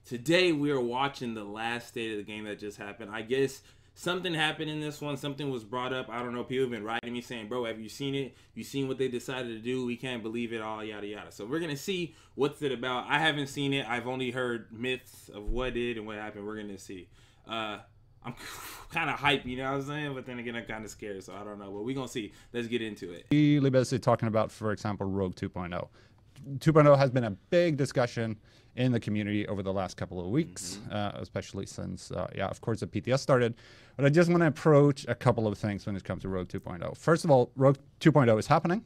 Today we are watching the last state of the game that just happened. I guess something happened in this one. Something was brought up. I don't know. People have been writing me saying, bro, have you seen it? You seen what they decided to do? We can't believe it all, yada, yada. So we're going to see what's it about. I haven't seen it. I've only heard myths of what did and what happened. We're going to see. I'm kind of hyped, you know what I'm saying? But then again, I'm kind of scared, so I don't know. But we're going to see. Let's get into it. Really basically talking about, for example, Rogue 2.0. 2.0 has been a big discussion in the community over the last couple of weeks, especially since, of course, the PTS started. But I just want to approach a couple of things when it comes to Rogue 2.0. First of all, Rogue 2.0 is happening,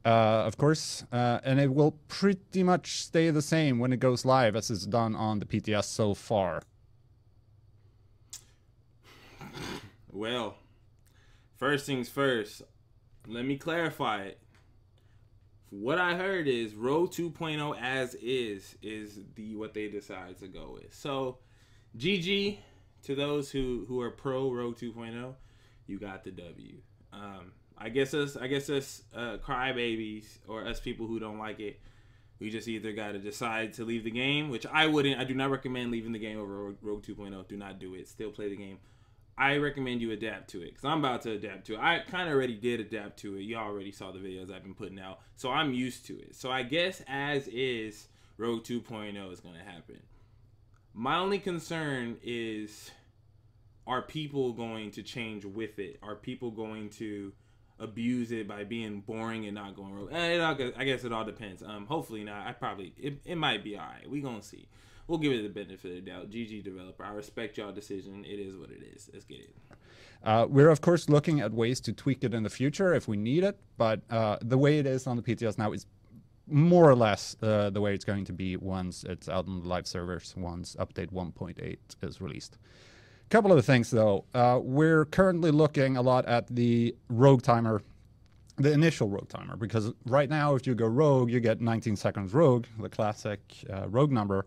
of course, and it will pretty much stay the same when it goes live as it's done on the PTS so far. Well, first things first, let me clarify it. What I heard is Rogue 2.0 as is what they decide to go with. So, GG to those who are pro Rogue 2.0, you got the W. I guess us crybabies or us people who don't like it, we just either got to decide to leave the game, which I wouldn't. I do not recommend leaving the game over Rogue 2.0. Do not do it. Still play the game. I recommend you adapt to it because I'm about to adapt to it. I kind of already did adapt to it. You already saw the videos I've been putting out. So I'm used to it. So I guess as is, Rogue 2.0 is going to happen. My only concern is, are people going to change with it? Are people going to abuse it by being boring and not going rogue? I guess it all depends. Hopefully not. It might be all right. We going to see. We'll give it the benefit of the doubt. GG developer. I respect y'all decision. It is what it is. Let's get it. We're, of course, looking at ways to tweak it in the future if we need it. But the way it is on the PTS now is more or less the way it's going to be once it's out on the live servers, once update 1.8 is released. A couple of the things, though. We're currently looking a lot at the rogue timer, the initial rogue timer, because right now if you go rogue, you get 19 seconds rogue, the classic rogue number.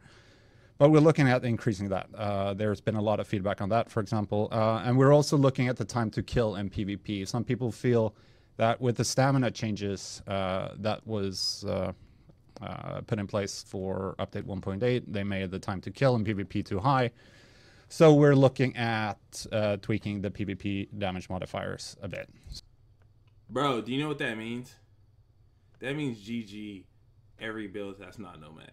But we're looking at increasing that. There's been a lot of feedback on that, for example. And we're also looking at the time to kill in PvP. Some people feel that with the stamina changes that was put in place for update 1.8, they made the time to kill in PvP too high. So we're looking at tweaking the PvP damage modifiers a bit. Bro, do you know what that means? That means GG every build that's not Nomad.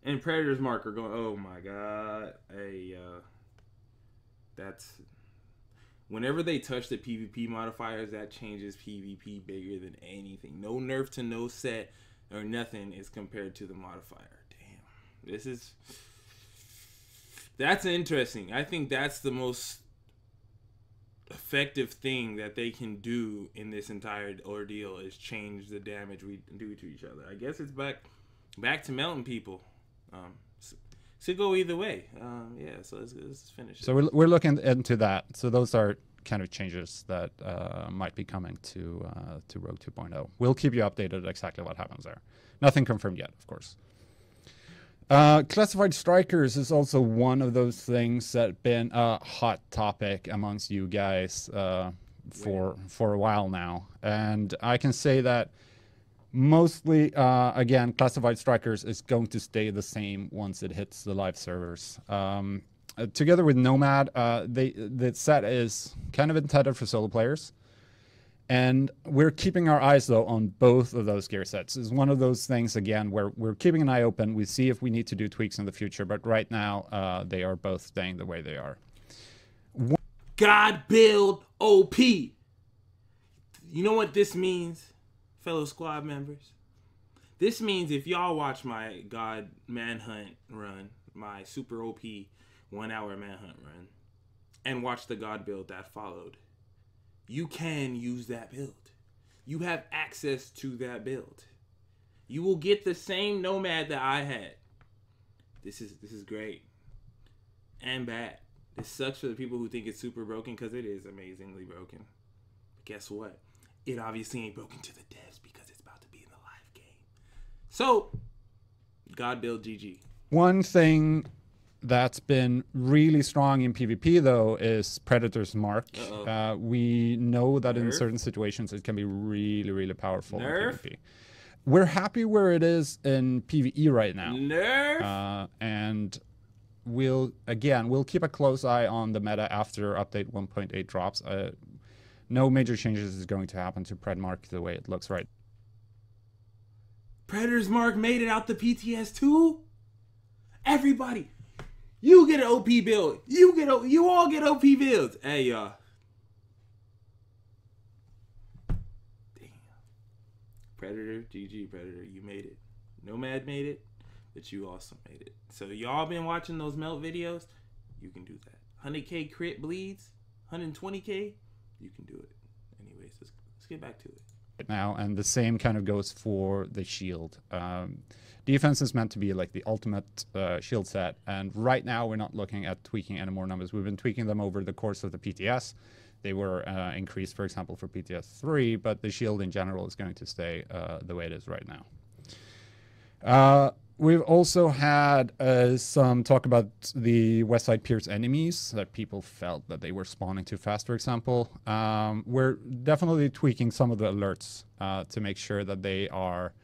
And Predator's Mark are going, oh my god. Hey, that's... Whenever they touch the PvP modifiers, that changes PvP bigger than anything. No nerf to no set or nothing is compared to the modifier. Damn. This is... That's interesting. I think that's the most effective thing that they can do in this entire ordeal is change the damage we do to each other. I guess it's back to melting people. So go either way. Yeah, so let's finish it. So we're looking into that. So those are kind of changes that might be coming to Rogue 2.0. We'll keep you updated exactly what happens there. Nothing confirmed yet, of course. Classified strikers is also one of those things that been a hot topic amongst you guys for a while now. And I can say that mostly, again, classified strikers is going to stay the same once it hits the live servers. Together with Nomad, the set is kind of intended for solo players. And we're keeping our eyes, though, on both of those gear sets. It's one of those things, again, where we're keeping an eye open. We see if we need to do tweaks in the future. But right now, they are both staying the way they are. God build OP. You know what this means, fellow squad members? This means if y'all watch my God Manhunt run, my super OP 1 hour Manhunt run, and watch the God build that followed, you can use that build. You have access to that build. You will get the same Nomad that I had. This is great. And bad. This sucks for the people who think it's super broken because it is amazingly broken. But guess what? It obviously ain't broken to the devs because it's about to be in the live game. So, God build GG. One thing that's been really strong in PvP, though, is Predator's Mark. We know that in certain situations it can be really, really powerful in PvP. we're happy where it is in PvE right now. Nerf. And we'll keep a close eye on the meta after update 1.8 drops. No major changes is going to happen to Pred Mark the way it looks right. Predator's Mark made it out the PTS too. Everybody, you get an OP build. You all get OP builds. Hey y'all. Damn. Predator, GG Predator, you made it. Nomad made it, but you also made it. So y'all been watching those melt videos? You can do that. 100k crit bleeds, 120k, you can do it. Anyways, let's get back to it. Now, and the same kind of goes for the shield. Defense is meant to be like the ultimate shield set, and right now we're not looking at tweaking any more numbers. We've been tweaking them over the course of the PTS. They were increased, for example, for PTS 3, but the shield in general is going to stay the way it is right now. We've also had some talk about the Westside Pierce enemies, that people felt that they were spawning too fast, for example. We're definitely tweaking some of the alerts to make sure that they are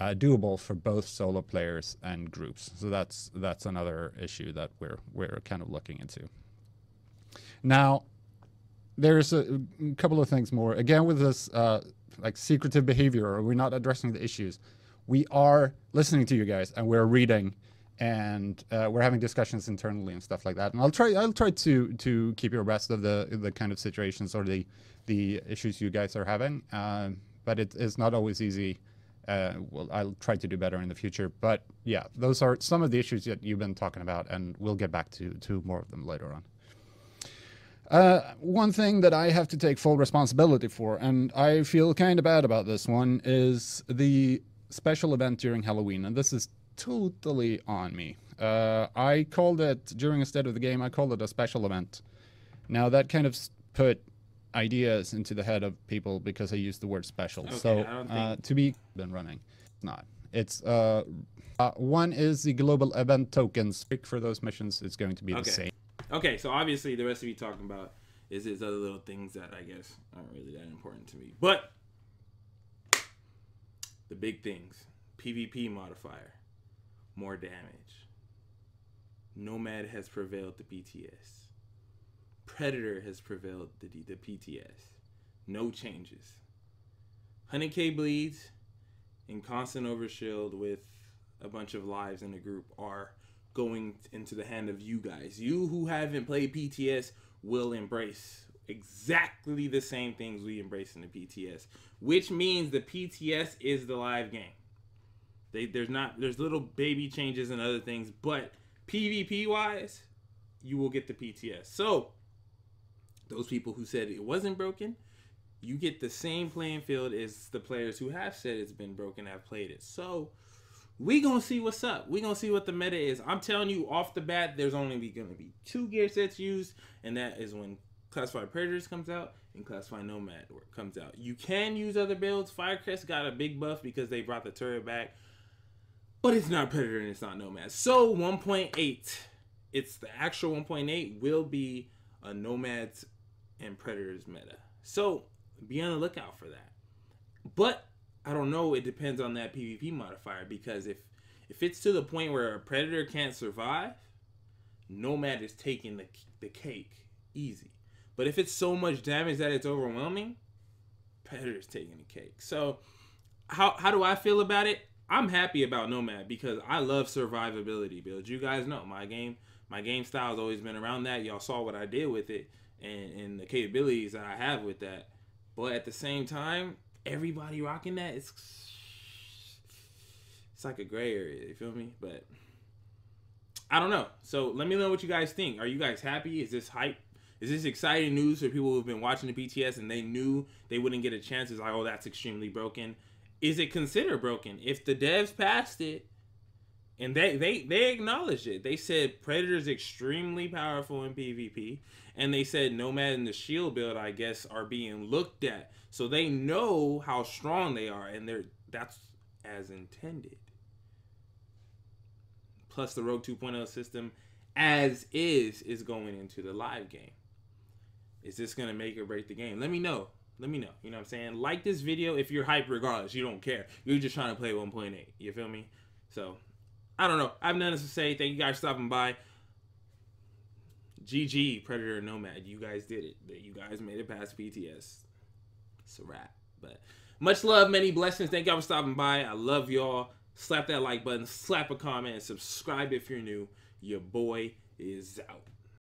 doable for both solo players and groups. So that's another issue that we're kind of looking into. Now, there's a couple of things more. Again, with this like secretive behavior, or we're not addressing the issues. We are listening to you guys, and we're reading, and we're having discussions internally and stuff like that. And I'll try to keep you abreast of the kind of situations or the issues you guys are having. But it's not always easy. Well, I'll try to do better in the future. But yeah, those are some of the issues that you've been talking about, and we'll get back to more of them later on. One thing that I have to take full responsibility for, and I feel kind of bad about this one, is the special event during Halloween, and this is totally on me. I called it, during a state of the game, I called it a special event. Now that kind of put ideas into the head of people because I used the word special. Okay, so to be been running, it's not. It's one is the global event tokens. For those missions, it's going to be the same. Okay, so obviously the rest of you talking about is other little things that I guess aren't really that important to me, but the big things: PvP modifier, more damage. Nomad has prevailed the PTS. Predator has prevailed the PTS. No changes. 100k bleeds and constant overshield with a bunch of lives in the group are going into the hand of you guys. You who haven't played PTS will embrace exactly the same things we embrace in the PTS, which means the PTS is the live game. There's little baby changes and other things, but PvP wise, you will get the PTS. So those people who said it wasn't broken, you get the same playing field as the players who have said it's been broken, have played it. So we gonna see what's up. We gonna see what the meta is. I'm telling you off the bat, there's only gonna be 2 gear sets used, and that is when Classified Predators comes out and Classified Nomad comes out. You can use other builds. Firecrest got a big buff because they brought the turret back, but it's not Predator and it's not Nomad. So 1.8, it's the actual 1.8 will be a Nomads and Predators meta. So be on the lookout for that. But I don't know. It depends on that PvP modifier, because if it's to the point where a Predator can't survive, Nomad is taking the cake easy. But if it's so much damage that it's overwhelming, Predator's taking the cake. So how do I feel about it? I'm happy about Nomad because I love survivability builds. You guys know my game style has always been around that. Y'all saw what I did with it and the capabilities that I have with that. But at the same time, everybody rocking that, it's like a gray area, you feel me? But I don't know. So let me know what you guys think. Are you guys happy? Is this hype? Is this exciting news for people who've been watching the PTS and they knew they wouldn't get a chance? It's like, oh, that's extremely broken. Is it considered broken? If the devs passed it, and they acknowledged it. They said Predator's extremely powerful in PvP, and they said Nomad and the shield build, I guess, are being looked at. So they know how strong they are, and that's as intended. Plus the Rogue 2.0 system, as is going into the live game. Is this going to make or break the game? Let me know. Let me know. You know what I'm saying? Like this video if you're hyped regardless. You don't care. You're just trying to play 1.8. You feel me? So, I don't know. I have nothing else to say. Thank you guys for stopping by. GG, Predator and Nomad. You guys did it. You guys made it past PTS. It's a wrap. But much love, many blessings. Thank y'all for stopping by. I love y'all. Slap that like button. Slap a comment. And subscribe if you're new. Your boy is out.